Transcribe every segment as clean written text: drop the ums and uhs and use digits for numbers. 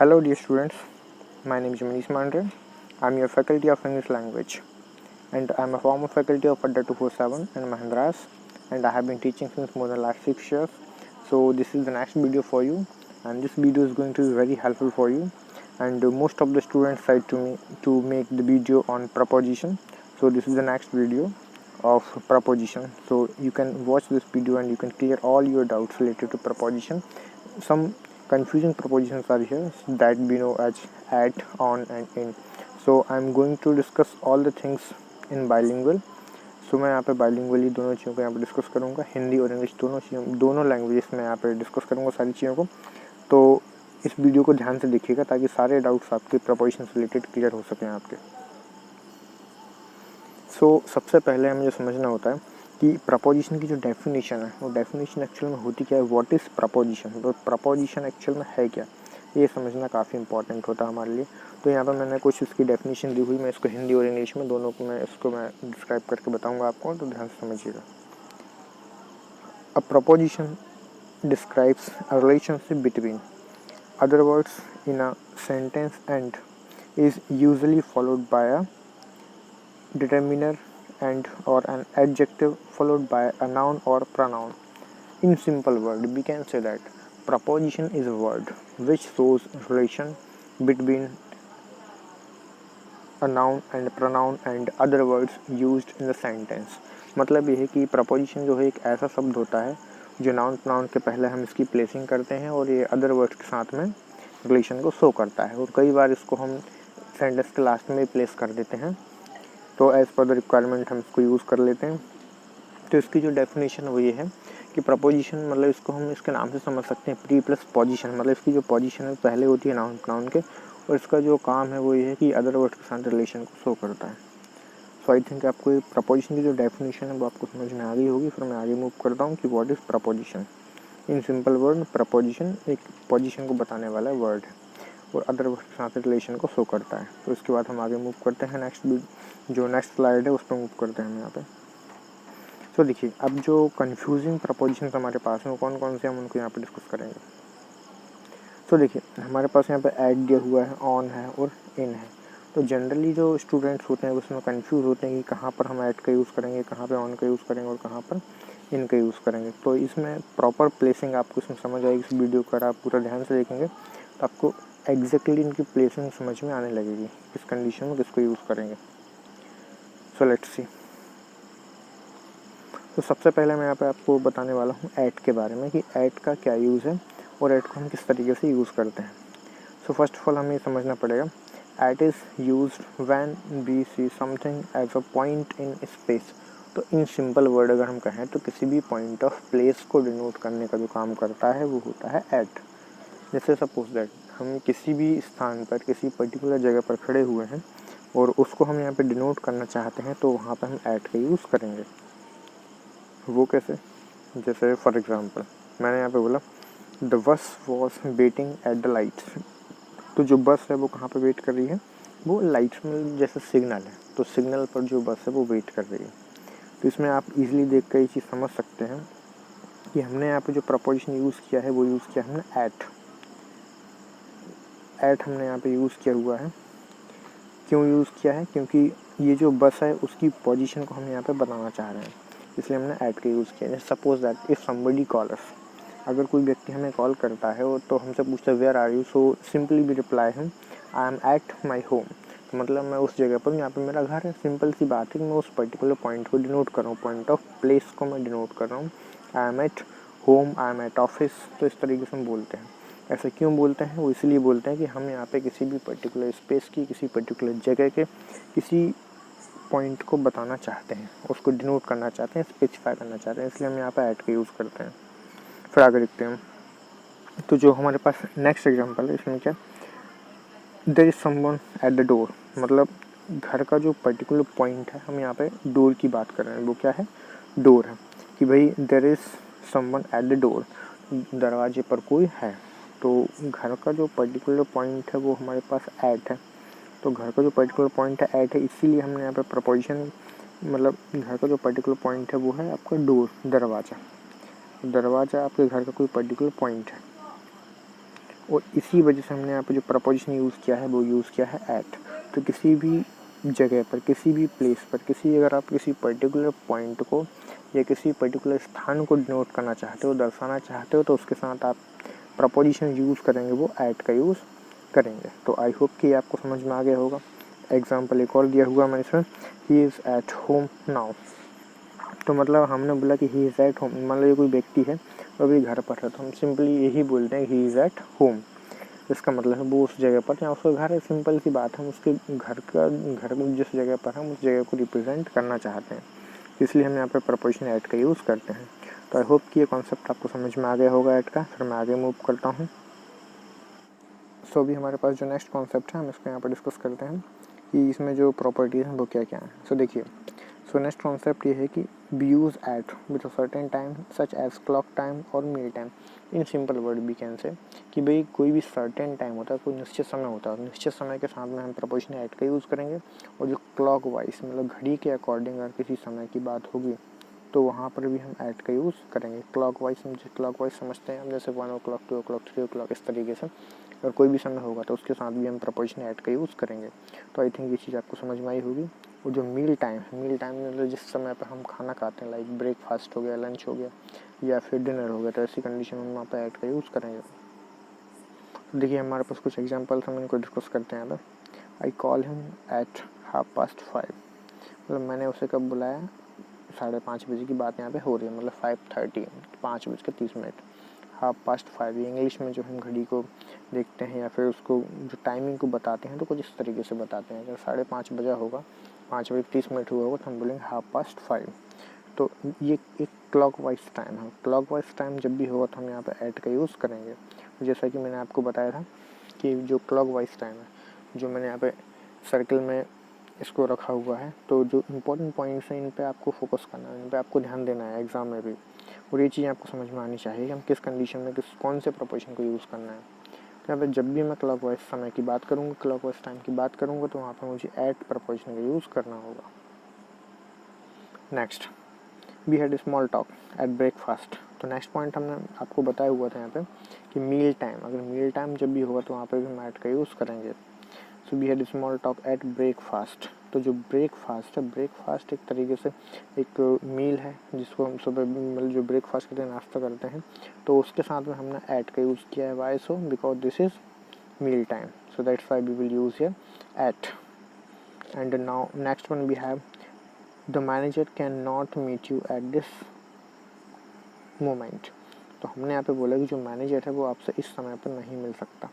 Hello dear students, my name is Manish Mandre. I am your faculty of English language and I am a former faculty of Adda 247 and Mahindras, and I have been teaching since more than last 6 years. So this is the next video for you, and this video is going to be very helpful for you, and most of the students said to me to make the video on preposition. So this is the next video of preposition, so you can watch this video and you can clear all your doubts related to preposition. Some confusing prepositions are here that we know as at, on and in. So I'm going to discuss all the things in bilingual. सो मैं यहाँ पे बाइलिंगुअली दोनों चीज़ों को यहाँ पे discuss करूँगा, हिंदी और इंग्लिश दोनों लैंग्वेजेस में यहाँ पे डिस्कस करूँगा सारी चीज़ों को. तो इस वीडियो को ध्यान से देखिएगा ताकि सारे डाउट्स आपके प्रपोजिशन से रिलेटेड क्लियर हो सकें आपके. सो सबसे पहले हमें जो समझना होता है कि प्रपोजिशन की जो डेफिनेशन है वो डेफिनेशन एक्चुअल में होती क्या है. व्हाट इज़ प्रपोजिशन, तो प्रपोजिशन एक्चुअल में है क्या, ये समझना काफ़ी इंपॉर्टेंट होता है हमारे लिए. तो यहाँ पर मैंने कुछ इसकी डेफिनेशन दी हुई, मैं इसको हिंदी और इंग्लिश में दोनों को मैं डिस्क्राइब करके बताऊँगा आपको, तो ध्यान से समझिएगा. A preposition describes a relationship between other words in a sentence and is usually followed by a determiner and or an adjective followed by a noun or pronoun. In simple word, we can say that preposition is a word which shows relation between a noun and pronoun and other words used in the sentence. मतलब ये है कि preposition जो है एक ऐसा शब्द होता है जो नाउन प्रोनाउन के पहले हम इसकी प्लेसिंग करते हैं और ये अदर वर्ड्स के साथ में रिलेशन को शो करता है, और कई बार इसको हम सेंटेंस के लास्ट में प्लेस कर देते हैं. तो एज़ पर द रिक्वायरमेंट हम इसको यूज़ कर लेते हैं. तो इसकी जो डेफिनेशन वो ये है कि प्रपोजिशन मतलब इसको हम इसके नाम से समझ सकते हैं प्री प्लस पोजीशन, मतलब इसकी जो पोजीशन है पहले होती है नाउन प्रोनाउन के, और इसका जो काम है वो ये है कि अदर वर्ड के साथ रिलेशन को शो करता है. सो आई थिंक आपको प्रपोजिशन की जो डेफिनेशन है वो आपको समझ में आ गई होगी. फिर मैं आगे मूव करता हूँ कि what is preposition. In simple word preposition एक पोजीशन को बताने वाला वर्ड है और अदर वर्ड के साथ रिलेशन को शो करता है. तो इसके बाद हम आगे मूव करते हैं नेक्स्ट स्लाइड है उस पर मूव करते हैं हम यहाँ पे. तो देखिए अब जो कंफ्यूजिंग प्रपोजिशन हमारे पास हैं वो कौन कौन से हम उनको यहाँ पे डिस्कस करेंगे. तो देखिए हमारे पास यहाँ पे ऐड दिया हुआ है, ऑन है और इन है. तो जनरली जो स्टूडेंट्स होते हैं उसमें कंफ्यूज होते हैं कि कहाँ पर हम ऐड का यूज़ करेंगे, कहाँ पे ऑन का यूज़ करेंगे और कहाँ पर इन का यूज़ करेंगे. तो इसमें प्रॉपर प्लेसिंग आपको इसमें समझ आएगी. इस वीडियो को अगर आप पूरा ध्यान से देखेंगे तो आपको एग्जैक्टली इनकी प्लेसिंग समझ में आने लगेगी, किस कंडीशन में किसको यूज़ करेंगे. So let's see. तो सबसे पहले मैं यहाँ पे आपको बताने वाला हूँ ऐट के बारे में कि ऐट का क्या यूज़ है और ऐट को हम किस तरीके से यूज़ करते हैं. सो फर्स्ट ऑफ ऑल हमें समझना पड़ेगा at is used when we see something as a point in space. तो इन सिंपल वर्ड अगर हम कहें तो किसी भी पॉइंट ऑफ प्लेस को डिनोट करने का जो काम करता है वो होता है ऐट. जैसे सपोज दैट हम किसी भी स्थान पर किसी पर्टिकुलर जगह पर खड़े हुए हैं और उसको हम यहाँ पे डिनोट करना चाहते हैं तो वहाँ पर हम ऐट का यूज़ करेंगे. वो कैसे, जैसे फॉर एग्ज़ाम्पल मैंने यहाँ पे बोला the bus was waiting at the lights. तो जो बस है वो कहाँ पे वेट कर रही है, वो लाइट्स में, जैसे सिग्नल है तो सिग्नल पर जो बस है वो वेट कर रही है. तो इसमें आप इजीली देख कर ये चीज़ समझ सकते हैं कि हमने यहाँ पे जो प्रपोजिशन यूज़ किया है वो यूज़ किया हमने ऐट. ऐट हमने यहाँ पे यूज़ किया हुआ है. क्यों यूज़ किया है, क्योंकि ये जो बस है उसकी पोजीशन को हम यहाँ पे बताना चाह रहे हैं, इसलिए हमने ऐट का यूज़ किया है. Suppose that if somebody call अस, अगर कोई व्यक्ति हमें कॉल करता है और तो हमसे पूछता है where are you, so simply we reply him I am at my home. तो मतलब मैं उस जगह पर, यहाँ पे मेरा घर है. सिंपल सी बात है कि मैं उस पर्टिकुलर पॉइंट को डिनोट कर रहा हूँ, पॉइंट ऑफ प्लेस को मैं डिनोट कर रहा हूँ. आई am at home, I am at office. तो इस तरीके से हम बोलते हैं. ऐसा क्यों बोलते हैं, वो इसलिए बोलते हैं कि हम यहाँ पे किसी भी पर्टिकुलर स्पेस की, किसी पर्टिकुलर जगह के किसी पॉइंट को बताना चाहते हैं, उसको डिनोट करना चाहते हैं, स्पेसिफाई करना चाहते हैं, इसलिए हम यहाँ पे ऐट का यूज़ करते हैं. फिर आगे देखते हैं. तो जो हमारे पास नेक्स्ट एग्जांपल है इसमें क्या, there is someone at the door. मतलब घर का जो पर्टिकुलर पॉइंट है, हम यहाँ पे डोर की बात कर रहे हैं, वो क्या है, डोर है. कि भाई there is someone at the door, दरवाजे पर कोई है. तो घर का जो पर्टिकुलर पॉइंट है वो हमारे पास ऐट है. तो घर का जो पर्टिकुलर पॉइंट है ऐट है, इसीलिए हमने यहाँ पे प्रपोजिशन, मतलब घर का जो पर्टिकुलर पॉइंट है वो है आपका डोर, दरवाज़ा. दरवाज़ा आपके घर का कोई पर्टिकुलर पॉइंट है. और इसी वजह से हमने यहाँ पे जो प्रपोजिशन यूज़ किया है वो यूज़ किया है एट। तो किसी भी जगह पर, किसी भी प्लेस पर, अगर आप किसी पर्टिकुलर पॉइंट को या किसी पर्टिकुलर स्थान को डिनोट करना चाहते हो, दर्शाना चाहते हो, तो उसके साथ आप प्रपोजिशन यूज़ करेंगे, वो एट का यूज़ करेंगे। तो आई होप कि आपको समझ में आ गया होगा। एग्जाम्पल एक और दिया हुआ मैंने इसमें, he is at home now. तो मतलब हमने बोला कि ही इज़ एट होम, मान लो कोई व्यक्ति है वो अभी घर पर है, तो हम सिंपली यही बोलते हैं ही इज़ एट होम। इसका मतलब है वो उस जगह पर या उसका घर है, सिंपल सी बात है, उसके घर में जिस जगह पर हम उस जगह को रिप्रेजेंट करना चाहते हैं, इसलिए हम यहाँ पर प्रपोजिशन एट का यूज़ करते हैं। तो आई होप कि ये कॉन्सेप्ट आपको समझ में आ गया होगा एट का। फिर मैं आगे मूव करता हूँ। सो अभी हमारे पास जो नेक्स्ट कॉन्सेप्ट है हम इसको यहाँ पर डिस्कस करते हैं कि इसमें जो प्रॉपर्टीज़ हैं वो क्या क्या हैं। सो देखिए, सो नेक्स्ट कॉन्सेप्ट ये है कि we use at with a certain time such as clock time और meal time. In simple word we can say कि भाई कोई भी सर्टेन टाइम होता है, कोई निश्चित समय होता है, निश्चित समय के साथ में हम प्रपोजिशन एट का यूज़ करेंगे। और जो क्लॉक वाइज मतलब घड़ी के अकॉर्डिंग अगर किसी समय की बात होगी तो वहाँ पर भी हम एट का यूज़ करेंगे। क्लॉक वाइज समझते हैं हम, जैसे 1 o'clock 2 o'clock 3 o'clock इस तरीके से अगर कोई भी समय होगा तो उसके साथ भी हम प्रपोजिशन एट का यूज़ करेंगे। तो आई थिंक ये चीज़ आपको समझ में आई होगी। और जो मील टाइम मतलब जिस समय पर हम खाना खाते हैं, लाइक ब्रेकफास्ट हो गया, लंच हो गया या फिर डिनर हो गया, तो ऐसी कंडीशन में हम वहाँ पर एट का यूज़ करेंगे। तो देखिए हमारे पास कुछ एग्जांपल्स हम इनको डिस्कस करते हैं। यहाँ पर आई कॉल हिम एट 5:30। मतलब मैंने उसे कब बुलाया, 5:30 की बात यहाँ पे हो रही है, मतलब 5:30, 5:30। 5:30 ये इंग्लिश में जो हम घड़ी को देखते हैं या फिर उसको जो टाइमिंग को बताते हैं तो कुछ इस तरीके से बताते हैं। अगर 5:30 बजा होगा, 5:30 हुआ होगा तो हम बोलेंगे 5:30। तो ये एक क्लॉक वाइज टाइम है। क्लॉक वाइज टाइम जब भी होगा तो हम यहाँ पे एट का यूज़ करेंगे। जैसा कि मैंने आपको बताया था कि जो क्लॉक वाइज टाइम है, जो मैंने यहाँ पे सर्कल में इसको रखा हुआ है, तो जो इम्पोर्टेंट पॉइंट्स हैं इन पे आपको फोकस करना है, इन पे आपको ध्यान देना है एग्ज़ाम में भी। और ये चीज़ आपको समझ में आनी चाहिए कि हम किस कंडीशन में कौन से प्रपोजिशन को यूज़ करना है। तो यहाँ पे जब भी मैं क्लॉक वाइज समय की बात करूँगा, क्लॉक वाइज टाइम की बात करूँगा, तो वहाँ पर मुझे एट प्रपोजिशन का यूज़ करना होगा। Next, we had small talk at breakfast. तो नेक्स्ट पॉइंट हमने आपको बताया हुआ था यहाँ पे कि मील टाइम, अगर मील टाइम जब भी होगा तो वहाँ पे भी हम एट का यूज़ करेंगे। So we had small talk at breakfast. तो जो ब्रेकफास्ट है, ब्रेकफास्ट एक तरीके से एक मील है जिसको हम सुबह मतलब जो ब्रेकफास्ट करते हैं, नाश्ता करते हैं, तो उसके साथ में हमने एट का यूज़ किया है। Why so? Because this is meal time, so that's why we will use here at. And now next one we have the manager can not meet you at this moment. तो हमने यहाँ पे बोला कि जो manager है वो आपसे इस समय पर नहीं मिल सकता।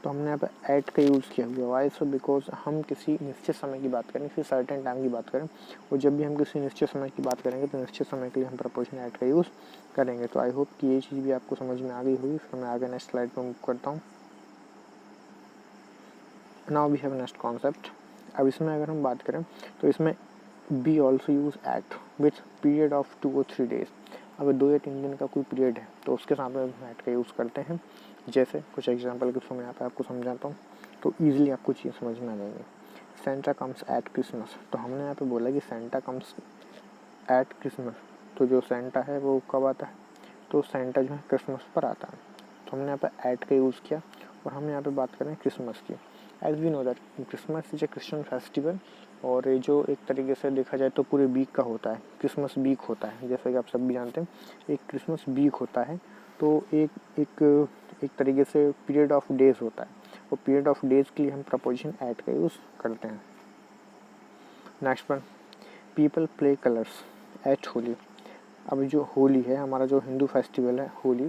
तो हमने यहाँ पे एट का यूज़ किया हुआ। Y so? बिकॉज हम किसी निश्चित समय की बात करें, किसी सर्टेन टाइम की बात करें, और जब भी हम किसी निश्चित समय की बात करेंगे तो निश्चित समय के लिए हम प्रपोजिशन एट का यूज़ करेंगे। तो आई होप कि ये चीज़ भी आपको समझ में आ गई होगी। फिर मैं आगे नेक्स्ट स्लाइड पर मूव करता हूँ। Now we have next concept. अब इसमें अगर हम बात करें तो इसमें we also use at with period of 2 or 3 days। अगर 2 या 3 दिन का कोई पीरियड है तो उसके साथ में हम एट का यूज़ करते हैं। जैसे कुछ एग्जांपल के थ्रू मैं यहाँ पे आपको समझाता हूँ तो ईजिली आपको चीज़ समझ में आ जाएंगी। Santa comes at Christmas. तो हमने यहाँ पे बोला कि सेंटा कम्स एट क्रिसमस। तो जो सेंटा है वो कब आता है? तो सेंटा जो है क्रिसमस पर आता है। तो हमने यहाँ पे एट का यूज़ किया। और हम यहाँ पे बात करें क्रिसमस की। As we know that Christmas is a Christian festival, और ये जो एक तरीके से देखा जाए तो पूरे वीक का होता है। क्रिसमस वीक होता है, जैसे कि आप सब भी जानते हैं, एक क्रिसमस वीक होता है। तो एक तरीके से पीरियड ऑफ डेज होता है, और पीरियड ऑफ डेज के लिए हम प्रपोजिशन एट का यूज़ करते हैं। Next one, people play colours at Holi. अब जो होली है, हमारा जो हिंदू फेस्टिवल है होली,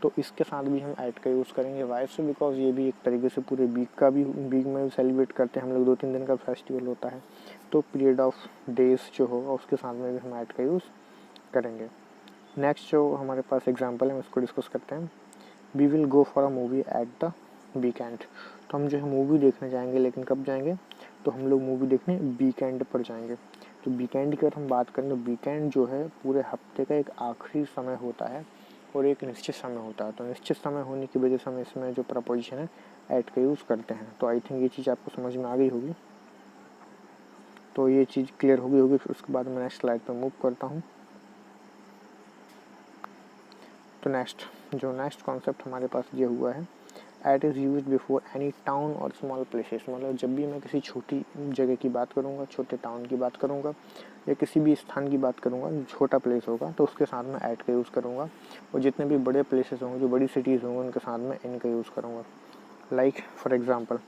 तो इसके साथ भी हम एट का यूज़ करेंगे। Y so? बिकॉज ये भी एक तरीके से पूरे वीक में सेलिब्रेट करते हैं हम लोग। 2-3 दिन का फेस्टिवल होता है, तो पीरियड ऑफ डेज जो होगा उसके साथ में भी हम एट का यूज़ करेंगे। नेक्स्ट जो हमारे पास एग्जाम्पल है उसको डिस्कस करते हैं। We will go for a movie at the weekend. तो हम जो है मूवी देखने जाएंगे, लेकिन कब जाएंगे? तो हम लोग मूवी देखने वीकेंड पर जाएंगे। तो वीकेंड की अगर हम बात करें तो वीकेंड जो है पूरे हफ्ते का एक आखिरी समय होता है और एक निश्चित समय होता है। तो निश्चित समय होने की वजह से हम इसमें जो प्रपोजिशन है एट का यूज़ करते हैं। तो आई थिंक ये चीज़ आपको समझ में आ गई होगी। तो ये चीज़ क्लियर हो गई होगी। फिर उसके बाद मैं नेक्स्ट स्लाइड पर मूव करता हूँ। तो नेक्स्ट कॉन्सेप्ट हमारे पास दिया हुआ है at is use before any town और स्मॉल प्लेसेस, मतलब जब भी मैं किसी छोटी जगह की बात करूँगा, छोटे टाउन की बात करूँगा या किसी भी स्थान की बात करूँगा जो छोटा प्लेस होगा, तो उसके साथ में एट का यूज़ करूँगा। और जितने भी बड़े प्लेसेस होंगे, जो बड़ी सिटीज़ होंगे, उनके साथ में इन का यूज़ करूँगा। Like for example,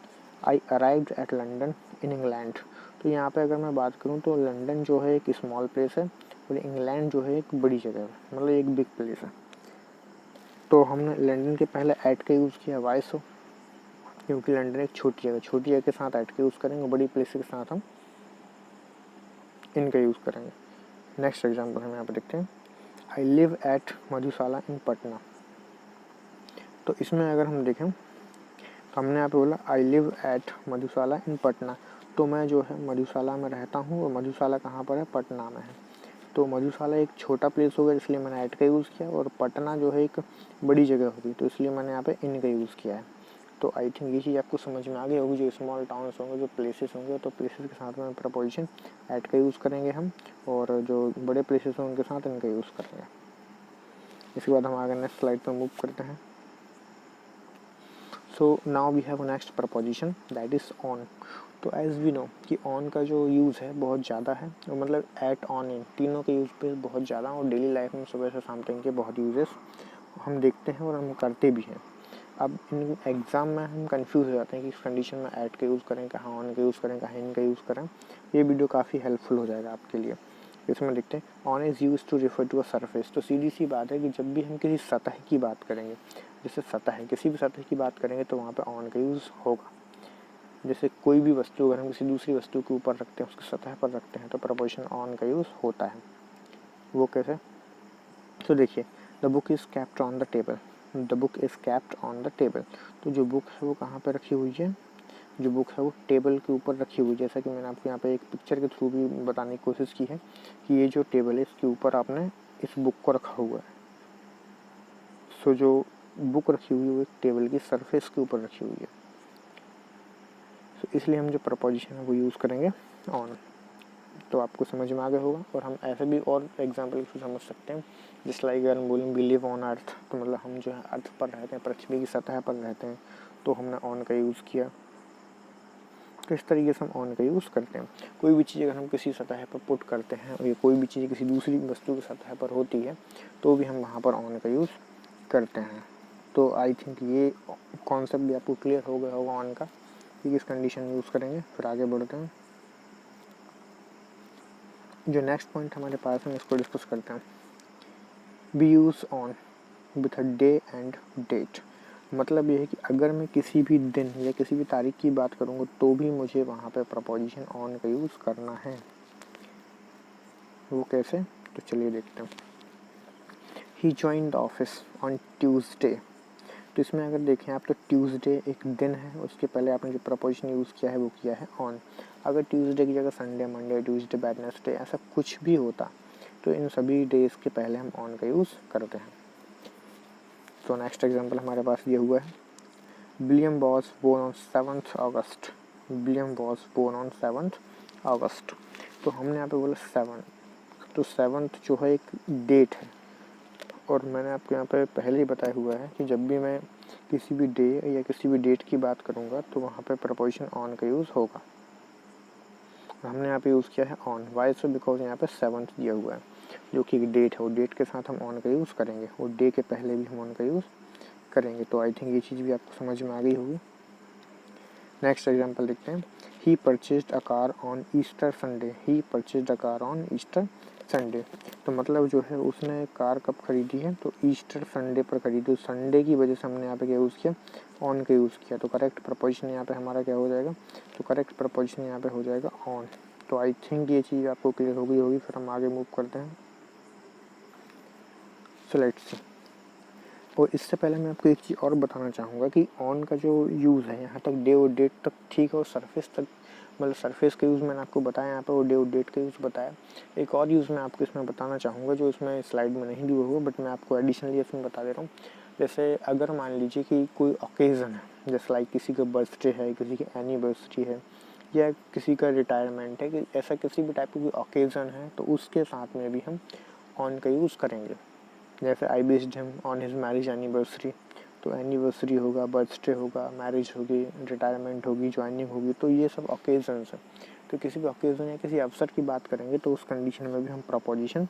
I arrived at London in England. तो यहाँ पे अगर मैं बात करूँ तो लंदन जो है एक स्मॉल प्लेस है और इंग्लैंड जो है एक बड़ी जगह है, मतलब एक बिग प्लेस है। तो हमने लंदन के पहले एट का यूज़ किया, वाई सो, क्योंकि लंदन एक छोटी जगह के साथ एट का यूज़ करेंगे, बड़ी प्लेस के साथ हम इनका यूज़ करेंगे। नेक्स्ट एग्जाम्पल हम यहाँ पर देखते हैं, आई लिव एट मधुशाला इन पटना। तो इसमें अगर हम देखें तो हमने यहाँ पे बोला आई लिव एट मधुशाला इन पटना। तो मैं जो है मधुशाला में रहता हूँ, और मधुशाला कहाँ पर है, पटना में है। तो मधुशाला एक छोटा प्लेस होगा, इसलिए मैंने एट का यूज़ किया, और पटना जो है एक बड़ी जगह होगी, तो इसलिए मैंने यहाँ पे इन का यूज़ किया है। तो आई थिंक ये चीज़ आपको समझ में आ गई होगी। जो स्मॉल टाउन्स होंगे, जो प्लेसेस होंगे, तो प्लेसेस के साथ में प्रपोजिशन एट का यूज़ करेंगे हम, और जो बड़े प्लेसेस होंगे उनके साथ इनका यूज़ करेंगे। इसके बाद हम आगे नेक्स्ट स्लाइड पर मूव करते हैं। So now we have next preposition that is on. तो एज वी नो कि ऑन का जो यूज़ है बहुत ज़्यादा है, और मतलब एट, ऑन, इन तीनों के यूज़ पे बहुत ज़्यादा, और डेली लाइफ में सुबह से शाम तक के बहुत यूजेस हम देखते हैं और हम करते भी हैं। अब इन एग्ज़ाम में हम कंफ्यूज हो जाते हैं कि इस कंडीशन में ऐड का यूज़ करें, कहाँ ऑन का यूज़ करें, कहाँ इन का यूज़ करें। ये वीडियो काफ़ी हेल्पफुल हो जाएगा आपके लिए। इसमें देखते हैं, on is use to refer to a surface. तो सीधी सी बात है कि जब भी हम किसी सतह की बात करेंगे, जैसे सतह है, किसी भी सतह की बात करेंगे तो वहाँ पर ऑन का यूज़ होगा। जैसे कोई भी वस्तु अगर हम किसी दूसरी वस्तु के ऊपर रखते हैं, उसकी सतह पर रखते हैं, तो प्रपोजिशन ऑन का यूज़ होता है। वो कैसे? तो देखिए, the book is kept on the table. The book is kept on the table. तो जो बुक है वो कहाँ पर रखी हुई है? जो बुक है वो टेबल के ऊपर रखी हुई है। जैसा कि मैंने आपको यहाँ पे एक पिक्चर के थ्रू भी बताने की कोशिश की है कि ये जो टेबल है, इसके ऊपर आपने इस बुक को रखा हुआ है। सो जो बुक रखी हुई है वो एक टेबल की सरफेस के ऊपर रखी हुई है। सो इसलिए हम जो प्रपोजिशन है वो यूज़ करेंगे ऑन। तो आपको समझ में आ गया होगा। और हम ऐसे भी और एग्जाम्पल से समझ सकते हैं, जिस लाइक अगर हम बोलें वी लिव ऑन अर्थ, तो मतलब हम जो है अर्थ पर रहते हैं, पृथ्वी की सतह पर रहते हैं, तो हमने ऑन का यूज़ किया। तो इस तरीके से हम ऑन का यूज़ करते हैं। कोई भी चीज़ अगर हम किसी सतह पर पुट करते हैं, और ये कोई भी चीज़ किसी दूसरी वस्तु की सतह पर होती है, तो भी हम वहाँ पर ऑन का यूज़ करते हैं। तो आई थिंक ये कॉन्सेप्ट भी आपको क्लियर हो गया होगा ऑन का, कि किस कंडीशन में यूज़ करेंगे। फिर आगे बढ़ते हैं। जो नेक्स्ट पॉइंट हमारे पास है इसको डिस्कस करते हैं। We use on with a day and date. मतलब ये है कि अगर मैं किसी भी दिन या किसी भी तारीख की बात करूँगा, तो भी मुझे वहाँ पे प्रपोजिशन ऑन का यूज़ करना है। वो कैसे? तो चलिए देखते हैं। He join the office on Tuesday. तो इसमें अगर देखें आप, तो ट्यूसडे एक दिन है, उसके पहले आपने जो प्रपोजिशन यूज़ किया है वो किया है ऑन। अगर ट्यूसडे की जगह संडे, मंडे, ट्यूसडे, वेडनेसडे ऐसा कुछ भी होता, तो इन सभी डेज़ के पहले हम ऑन का यूज़ करते हैं। तो नेक्स्ट एग्जांपल हमारे पास ये हुआ है, William was born on 7th August. William was born on 7th August. तो हमने यहाँ पे बोला 7, तो 7th जो है एक डेट है, और मैंने आपको यहाँ पे पहले ही बताया हुआ है कि जब भी मैं किसी भी डे या किसी भी डेट की बात करूँगा, तो वहाँ पे प्रपोजिशन ऑन का यूज़ होगा। हमने यहाँ पे यूज़ किया है ऑन। Y so? बिकॉज यहाँ पे 7th दिया हुआ है, जो कि एक डेट है, वो डेट के साथ हम ऑन का यूज़ करेंगे, और डे के पहले भी हम ऑन का यूज़ करेंगे। तो आई थिंक ये चीज़ भी आपको समझ में आ गई होगी। नेक्स्ट एग्जांपल देखते हैं। He purchased a car on Easter Sunday. He purchased a car on Easter Sunday. तो मतलब जो है उसने कार कब खरीदी है? तो ईस्टर संडे पर खरीदी। तो संडे की वजह से हमने यहाँ पे क्या यूज़ किया? ऑन का यूज़ किया। तो करेक्ट प्रपोजिशन यहाँ पे हमारा क्या हो जाएगा? तो करेक्ट प्रपोजिशन यहाँ पे हो जाएगा ऑन। तो आई थिंक ये चीज़ आपको क्लियर हो गई होगी। फिर हम आगे मूव करते हैं। So let's see. और इससे पहले मैं आपको एक चीज़ और बताना चाहूँगा कि ऑन का जो यूज़ है, यहाँ तक डे और डेट तक ठीक है, और सरफेस तक, मतलब सरफेस का यूज़ मैंने आपको बताया यहाँ पे, और डे और डेट का यूज़ बताया। एक और यूज़ मैं आपको इसमें बताना चाहूँगा, जो इसमें स्लाइड में नहीं दिया हुआ, बट मैं आपको एडिशनली इसमें बता दे रहा हूँ। जैसे अगर मान लीजिए कि कोई ओकेज़न है, जैसे लाइक किसी का बर्थडे है, किसी की एनिवर्सरी है, या किसी का रिटायरमेंट है, कि ऐसा किसी भी टाइप की कोई ओकेज़न है, तो उसके साथ में भी हम ऑन का यूज़ करेंगे। जैसे आई wished him on his marriage anniversary, तो एनिवर्सरी होगा, बर्थडे होगा, मैरिज होगी, रिटायरमेंट होगी, ज्वाइनिंग होगी, तो ये सब ओकेजन्स है। तो किसी भी ओकेजन या किसी अवसर की बात करेंगे तो उस कंडीशन में भी हम प्रपोजिशन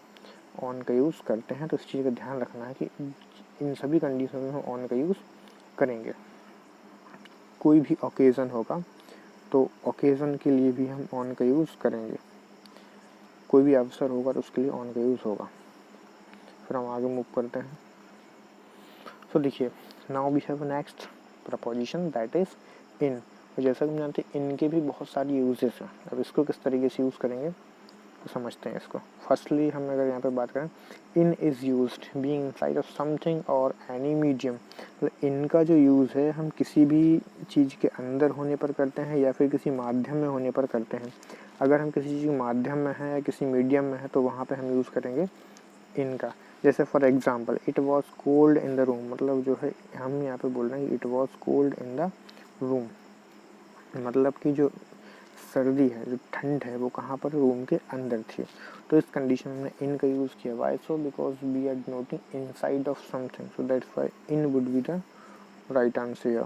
ऑन का यूज़ करते हैं। तो इस चीज़ का ध्यान रखना है कि इन सभी कंडीशन में हम ऑन का यूज़ करेंगे। कोई भी ओकेज़न होगा तो ओकेज़न के लिए भी हम ऑन का यूज़ करेंगे। कोई भी अवसर होगा तो उसके लिए ऑन का यूज़ होगा। फिर हम आगे मूव करते हैं। तो देखिए, now we have next preposition that is in. और जैसा कि हम जानते हैं इन के भी बहुत सारी यूजेस हैं। अब इसको किस तरीके से यूज़ करेंगे तो समझते हैं इसको। फर्स्टली हम अगर यहाँ पे बात करें, in is used being inside of something और एनी मीडियम। मतलब इन का जो यूज़ है हम किसी भी चीज़ के अंदर होने पर करते हैं या फिर किसी माध्यम में होने पर करते हैं। अगर हम किसी चीज़ के माध्यम में हैं या किसी मीडियम में है तो वहाँ पे हम यूज़ करेंगे इन का। जैसे for example, it was cold in the room, मतलब जो है हम यहाँ पे बोल रहे हैं it was cold in the room, मतलब कि जो सर्दी है, जो ठंड है, वो कहाँ पर, रूम के अंदर थी। तो इस कंडीशन में हमने इन का यूज़ किया। Why so? Because we are denoting inside of something, so that's why in would be the right answer here.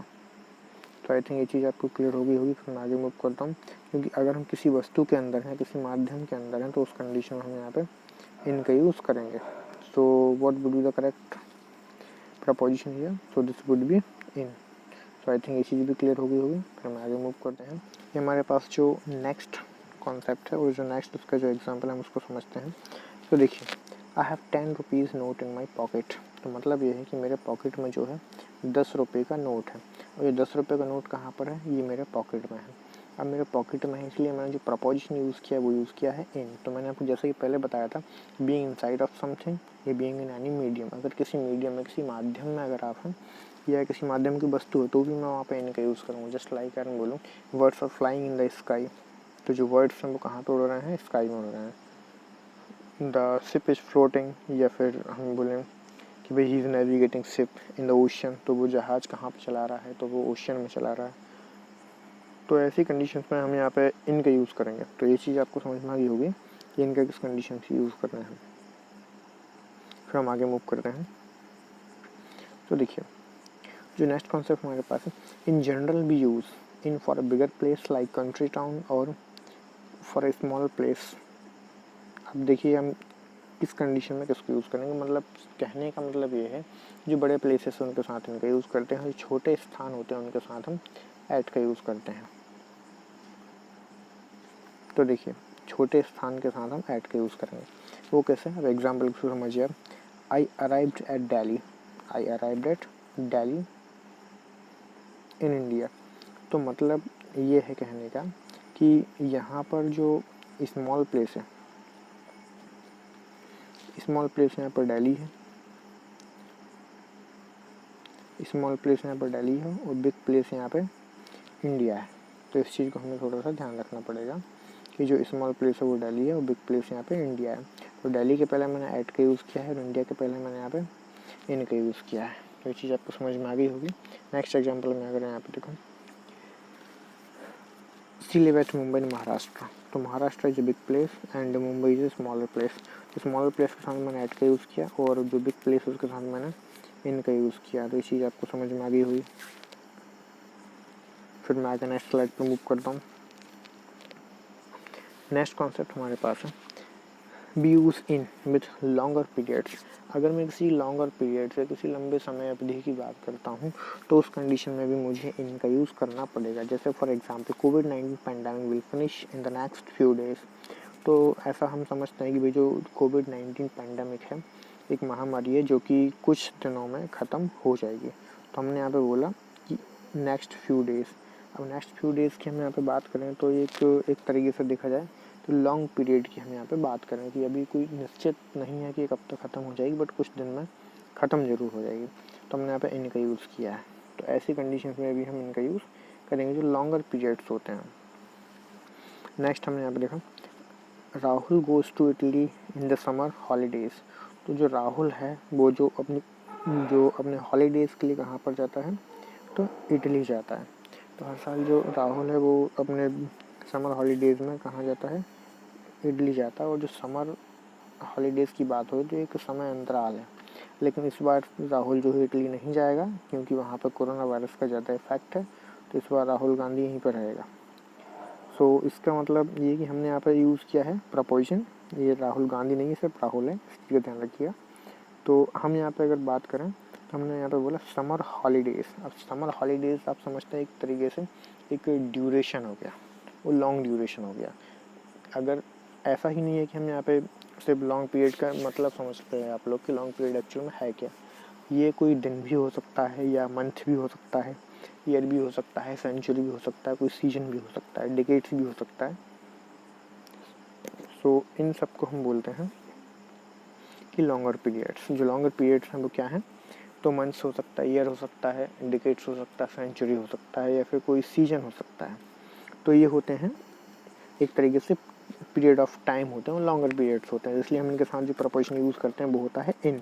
तो आई थिंक ये चीज़ आपको क्लियर होगी। फिर मैं आगे मूव करता हूँ, क्योंकि अगर हम किसी वस्तु के अंदर हैं, किसी माध्यम के अंदर हैं, तो उस कंडीशन में हम यहाँ पे इन का यूज़ करेंगे। So what would be the correct preposition here? So this would be in. तो आई थिंक ये चीज़ भी क्लियर होगी। फिर हम आगे मूव करते हैं। ये हमारे पास जो नेक्स्ट कॉन्सेप्ट है और जो नेक्स्ट उसका जो एग्जांपल है हम उसको समझते हैं। तो देखिए, I have 10 rupees note in my pocket. तो मतलब ये है कि मेरे पॉकेट में जो है 10 रुपये का नोट है, और ये 10 रुपये का नोट कहाँ पर है? ये मेरे पॉकेट में है। अब मेरे पॉकेट में है, इसलिए मैंने जो प्रपोजिशन यूज़ किया वो यूज़ किया है इन। तो मैंने आपको जैसे कि पहले बताया था, बीइंग इनसाइड ऑफ समथिंग या बीइंग इन एनी मीडियम। अगर किसी मीडियम में, किसी माध्यम में अगर आप हैं या किसी माध्यम की वस्तु है तो भी मैं वहाँ पे इन का यूज़ करूँगा। जस्ट लाइक मैं बोलूँ words are flying in the sky, तो जो वर्ड्स हैं वो कहाँ पे उड़ रहे हैं? स्काई में उड़ रहे हैं। द शिप इज़ फ्लोटिंग, या फिर हम बोलें कि भाई he is navigating ship in the ocean, तो वो जहाज़ कहाँ पे चला रहा है? तो वो ओशन में चला रहा है। तो ऐसी कंडीशंस में हम यहाँ पे इन का यूज़ करेंगे। तो ये चीज़ आपको समझ में आ गई होगी कि इनका किस कंडीशन से यूज़ करना है। फिर हम आगे मूव करते हैं। तो देखिए, जो नेक्स्ट कॉन्सेप्ट हमारे पास है, in general we use in for a bigger place like country town और फॉर अ स्मॉल प्लेस। अब देखिए, हम किस कंडीशन में किसको यूज़ करेंगे, मतलब कहने का मतलब ये है जो बड़े प्लेसेस हैं उनके साथ इनका यूज़ करते हैं, जो छोटे स्थान होते हैं उनके साथ हम ऐट का यूज़ करते हैं। तो देखिए, छोटे स्थान के साथ हम ऐट का यूज़ करेंगे। वो कैसे? अब एग्जाम्पल को समझिए। आई arrived at Delhi, I arrived at Delhi in India. तो मतलब ये है कहने का कि यहाँ पर जो स्मॉल प्लेस है, स्मॉल प्लेस यहाँ पर दिल्ली है, स्मॉल प्लेस यहाँ पर दिल्ली है और बिग प्लेस यहाँ पे इंडिया है। तो इस चीज़ को हमें थोड़ा सा ध्यान रखना पड़ेगा कि जो स्मॉल प्लेस है वो दिल्ली है और बिग प्लेस यहाँ पे इंडिया है। तो दिल्ली के पहले मैंने ऐट का यूज़ किया है और इंडिया के पहले मैंने यहाँ पे इन का यूज़ किया है। तो ये चीज़ आपको समझ में आ गई होगी। नेक्स्ट एग्जाम्पल में अगर यहाँ पे देखो, सी लिव एट मुंबई इन महाराष्ट्र। तो Maharashtra is a big place and Mumbai is a smaller place. तो स्मॉलर प्लेस के साथ मैंने ऐट का यूज़ किया और जो बिग प्लेस उसके साथ मैंने इन का यूज़ किया। तो ये चीज़ आपको समझ में आ गई हुई। फिर मैं आगे नेक्स्ट स्लाइड पर मूव करता हूँ। नेक्स्ट कॉन्सेप्ट हमारे पास है we use in with longer periods. अगर मैं किसी लॉन्गर पीरियड से, किसी लंबे समय अवधि की बात करता हूँ तो उस कंडीशन में भी मुझे इन का यूज़ करना पड़ेगा। जैसे for example, covid pandemic will finish in the next few days. तो ऐसा हम समझते हैं कि भाई जो कोविड-19 पैंडेमिक है, एक महामारी है जो कि कुछ दिनों में ख़त्म हो जाएगी। तो हमने यहाँ पे बोला कि नेक्स्ट फ्यू डेज़। अब नेक्स्ट फ्यू डेज़ की हम यहाँ पे बात करें तो एक तरीके से देखा जाए तो लॉन्ग पीरियड की हम यहाँ पे बात करें कि अभी कोई निश्चित नहीं है कि कब तक ख़त्म हो जाएगी, बट कुछ दिन में ख़त्म ज़रूर हो जाएगी। तो हमने यहाँ पे इनका यूज़ किया है। तो ऐसी कंडीशन में भी हम इनका यूज़ करेंगे जो लॉन्गर पीरियड्स होते हैं। नेक्स्ट हमने यहाँ पे देखा, Rahul goes to Italy in the summer holidays. तो जो राहुल है वो जो अपने हॉलीडेज़ के लिए कहाँ पर जाता है? तो इटली जाता है। तो हर साल जो राहुल है वो अपने समर हॉलीडेज़ में कहाँ जाता है? इटली जाता है। और जो समर हॉलीडेज़ की बात हो तो एक समय अंतराल है। लेकिन इस बार राहुल जो है इटली नहीं जाएगा क्योंकि वहाँ पर कोरोना वायरस का ज़्यादा इफेक्ट है, तो इस बार राहुल गांधी यहीं पर रहेगा। सो इसका मतलब ये कि हमने यहाँ पर यूज़ किया है प्रपोजिशन, ये राहुल गांधी नहीं है, सिर्फ राहुल है, इस चीज़ का ध्यान रखिएगा। तो हम यहाँ पे अगर बात करें तो हमने यहाँ पे बोला समर हॉलीडेज़। अब समर हॉलीडेज़ आप समझते हैं एक तरीके से एक ड्यूरेशन हो गया, वो लॉन्ग ड्यूरेशन हो गया। अगर ऐसा ही नहीं है कि हम यहाँ पे सिर्फ लॉन्ग पीरियड का मतलब समझते हैं आप लोग कि लॉन्ग पीरियड एक्चुअल में है क्या। ये कोई दिन भी हो सकता है, या मंथ भी हो सकता है, ईयर भी हो सकता है, सेंचुरी भी हो सकता है, कोई सीजन भी हो सकता है, डिकेड्स भी हो सकता है। सो इन सबको हम बोलते हैं कि लॉन्गर पीरियड्स। जो लॉन्गर पीरियड्स हैं वो क्या हैं, तो मंथ्स हो सकता है, ईयर हो सकता है, डिकेड्स हो सकता है, सेंचुरी हो सकता है, या फिर कोई सीजन हो सकता है। तो ये होते हैं एक तरीके से पीरियड ऑफ टाइम होते हैं, लॉन्गर पीरियड्स होते हैं, इसलिए हम इनके साथ जो प्रपोजिशन यूज़ करते हैं वो होता है इन।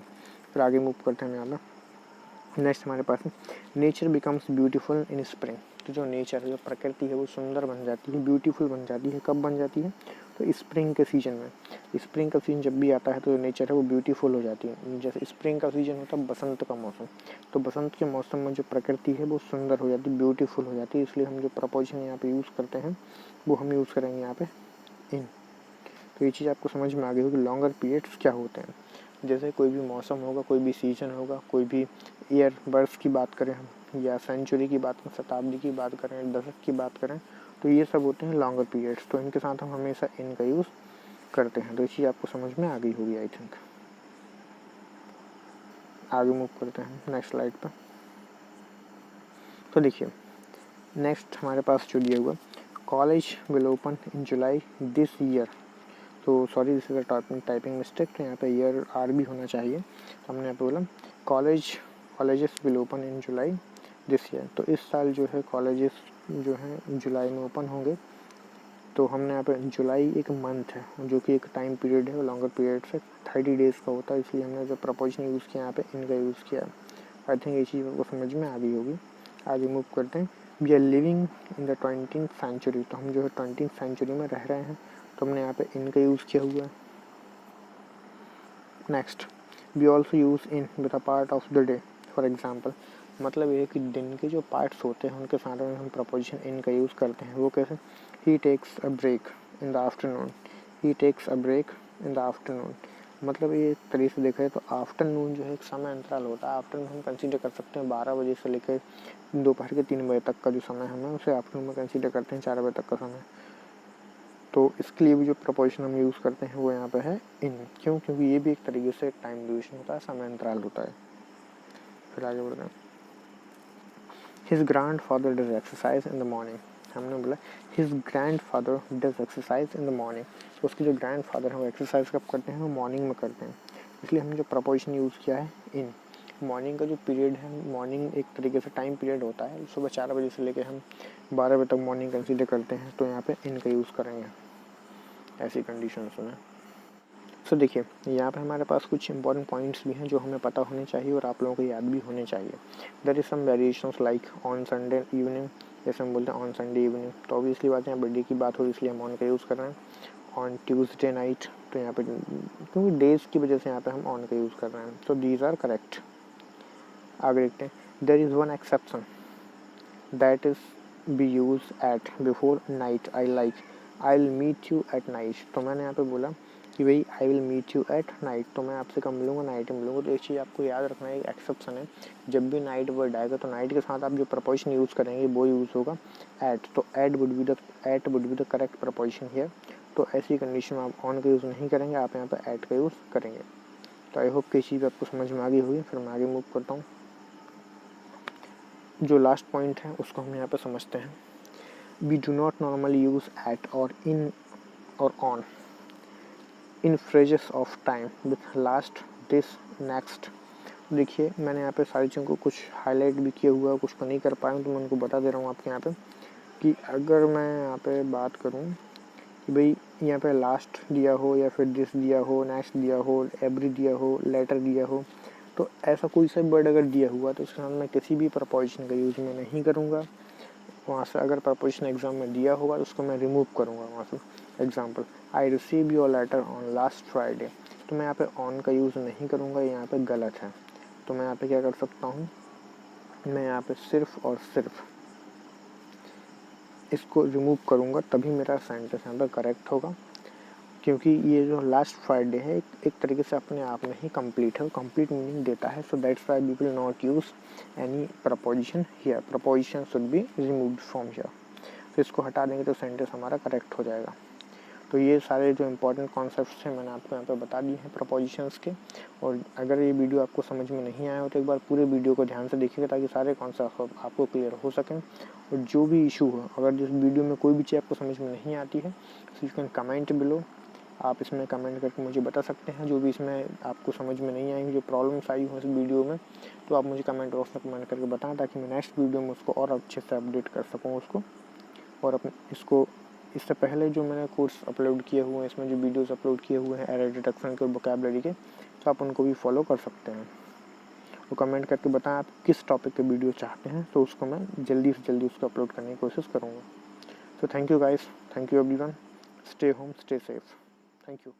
फिर आगे मूव करते हैं यहाँ पर। नेक्स्ट हमारे पास है nature becomes beautiful in spring. तो जो नेचर है, जो प्रकृति है, वो सुंदर बन जाती है, ब्यूटीफुल बन जाती है। कब बन जाती है, तो स्प्रिंग के सीजन में। स्प्रिंग का सीजन जब भी आता है तो जो नेचर है वो ब्यूटीफुल हो जाती है। जैसे स्प्रिंग का सीजन होता है बसंत का मौसम, तो बसंत के मौसम में जो प्रकृति है वो सुंदर हो जाती है, ब्यूटीफुल हो जाती है। इसलिए हम जो प्रपोजिशन यहाँ पे यूज़ करते हैं वो हम यूज़ करेंगे यहाँ पे इन। तो ये चीज़ आपको समझ में आ गई होगी लॉन्गर पीरियड्स क्या होते हैं। जैसे कोई भी मौसम होगा, कोई भी सीजन होगा, कोई भी ईयर बर्थ की बात करें हम, या सेंचुरी की बात करें, शताब्दी की बात करें, दशक की बात करें, तो ये सब होते हैं लॉन्गर पीरियड्स। तो इनके साथ हम हमेशा इन का यूज़ करते हैं। तो ये चीज़ आपको समझ में आ गई होगी आई थिंक। आगे मूव करते हैं नेक्स्ट स्लाइड पर। तो देखिए नेक्स्ट हमारे पास जो दिया हुआ, college will open in July this year. तो sorry this is a typing mistake, तो यहाँ पे ईयर आर भी होना चाहिए। तो हमने यहाँ पे बोला colleges will open in July this year. तो इस साल जो है कॉलेजेस जो हैं जुलाई में ओपन होंगे। तो हमने यहाँ पे जुलाई एक मंथ है जो कि एक टाइम पीरियड है, लॉन्गर पीरियड से 30 डेज़ का होता है, इसलिए हमने जो प्रपोजिशन यूज़ किया यहाँ पे इनका यूज़ किया। आई थिंक ये चीज़ आपको समझ में आ गई होगी। आगे मूव करते हैं। We are living in the 20th century. तो हम जो है 20th सेंचुरी में रह रहे हैं, तो हमने यहाँ पे इनका यूज़ किया हुआ है। Next we also use in with a part of the day. For example, मतलब ये कि दिन के जो पार्ट्स होते हैं उनके साथ में हम प्रपोजिशन इन का यूज़ करते हैं। वो कैसे, he takes a break in the afternoon, he takes a break in the afternoon. मतलब ये एक तरीके से देखा जाए तो आफ्टरनून जो है एक समय अंतराल होता है। आफ्टरनून हम कंसीडर कर सकते हैं 12 बजे से लेकर दोपहर के 3 बजे तक का जो समय हमें उसे आफ्टरनून में कंसीडर करते हैं, 4 बजे तक का समय। तो इसके लिए भी जो प्रपोजिशन हम यूज़ करते हैं वो यहाँ पे है इन। क्यों, क्योंकि ये भी एक तरीके से टाइम ड्यूरेशन होता है, समय अंतराल होता है। फिर आगे बढ़ते हैं। His grand father does exercise in the morning. हमने बोला his grand father does exercise in the morning. तो उसके जो ग्रैंड फादर हैं वो एक्सरसाइज कब करते हैं, वो मॉर्निंग में करते हैं। इसलिए हमने जो प्रपोजिशन यूज़ किया है इन। मॉर्निंग का जो पीरियड है, मॉर्निंग एक तरीके से टाइम पीरियड होता है, सुबह 4 बजे से लेकर हम 12 बजे तक मॉर्निंग कंसीडर करते हैं, तो यहाँ पे इन का यूज़ करेंगे ऐसी कंडीशंस में। सो देखिए यहाँ पे हमारे पास कुछ इंपॉर्टेंट पॉइंट्स भी हैं जो हमें पता होने चाहिए और आप लोगों को याद भी होने चाहिए। There is some variations like on Sunday evening, जैसे हम बोलते हैं ऑन संडे इवनिंग, तो ऑब्वियसली बात है यहाँ बर्थडे की बात हो इसलिए हम ऑन का यूज़ कर रहे हैं। ऑन ट्यूसडे नाइट, तो यहाँ पे क्योंकि डेज की वजह से यहाँ पे हम ऑन का यूज़ कर रहे हैं, तो दीज आर करेक्ट। आगे देखते हैं। There is one exception that is we use at before night, I like I will meet you at night. तो मैंने यहाँ पे बोला कि भाई I will meet you at night, तो मैं आपसे कब मिलूंगा, नाइट में मिलूंगा। तो एक चीज़ आपको याद रखना है, एक एक्सेप्शन है, जब भी नाइट वर्ड आएगा तो नाइट के साथ आप जो प्रपोजिशन यूज़ करेंगे वो यूज़ होगा एट। तो at would be the correct preposition here. तो ऐसी कंडीशन में आप ऑन का यूज़ नहीं करेंगे, आप यहाँ पर एट का यूज़ करेंगे। तो आई होप कि चीज़ आपको समझ में आ गई होगी। फिर मैं आगे मूव करता हूँ। जो लास्ट पॉइंट है उसको हम यहाँ पर समझते हैं। We do not normally use at और इन और on in phrases of time with last, this, next. देखिए मैंने यहाँ पे सारी चीज़ों को कुछ हाईलाइट भी किया हुआ है, कुछ को नहीं कर पाया हूँ, तो मैं उनको बता दे रहा हूँ आपके यहाँ पे कि अगर मैं यहाँ पे बात करूँ कि भाई यहाँ पे लास्ट दिया हो या फिर दिस दिया हो, नेक्स्ट दिया हो, एवरी दिया हो, लेटर दिया हो, तो ऐसा कोई सा वर्ड अगर दिया हुआ तो उसके साथ मैं किसी भी प्रपोजिशन का यूज़ मैं नहीं करूँगा। वहाँ से अगर प्रपोजिशन एग्जाम में दिया होगा तो उसको मैं रिमूव करूँगा वहाँ से। Example, I receive your later on last Friday, तो मैं यहाँ पे ऑन का यूज़ नहीं करूँगा, यहाँ पे गलत है। तो मैं यहाँ पे क्या कर सकता हूँ, मैं यहाँ पे सिर्फ और सिर्फ इसको रिमूव करूँगा, तभी मेरा सेंटेंस यहाँ पर करेक्ट होगा। क्योंकि ये जो लास्ट फ्राइडे है एक तरीके से अपने आप में ही कंप्लीट है, कंप्लीट मीनिंग देता है। So that's why we will not use any preposition here, preposition should be removed from here. तो इसको हटा देंगे तो सेंटेंस हमारा करेक्ट हो जाएगा। तो ये सारे जो इंपॉर्टेंट कॉन्सेप्ट्स हैं मैंने आपको यहाँ पे बता दिए हैं प्रपोजिशंस के। और अगर ये वीडियो आपको समझ में नहीं आया हो तो एक बार पूरे वीडियो को ध्यान से देखिएगा ताकि सारे कॉन्सेप्ट आपको क्लियर हो सकें। और जो भी इशू हो, अगर जिस वीडियो में कोई भी चीज़ आपको समझ में नहीं आती है तो यू कैन कमेंट बिलो, आप इसमें कमेंट करके मुझे बता सकते हैं। जो भी इसमें आपको समझ में नहीं आई, जो प्रॉब्लम्स आई हो इस वीडियो में, तो आप मुझे कमेंट बॉक्स में कमेंट करके बताएं ताकि मैं नेक्स्ट वीडियो में उसको और अच्छे से अपडेट कर सकूँ उसको। और अपने इसको इससे पहले जो मैंने कोर्स अपलोड किए हुए हैं, इसमें जो वीडियोस अपलोड किए हुए हैं एरर डिटेक्शन के और वोकैबुलरी के, तो आप उनको भी फॉलो कर सकते हैं। तो कमेंट करके बताएं आप किस टॉपिक के वीडियो चाहते हैं, तो उसको मैं जल्दी से जल्दी उसको अपलोड करने की कोशिश करूँगा। So thank you guys, thank you everyone, stay home, stay safe, thank you.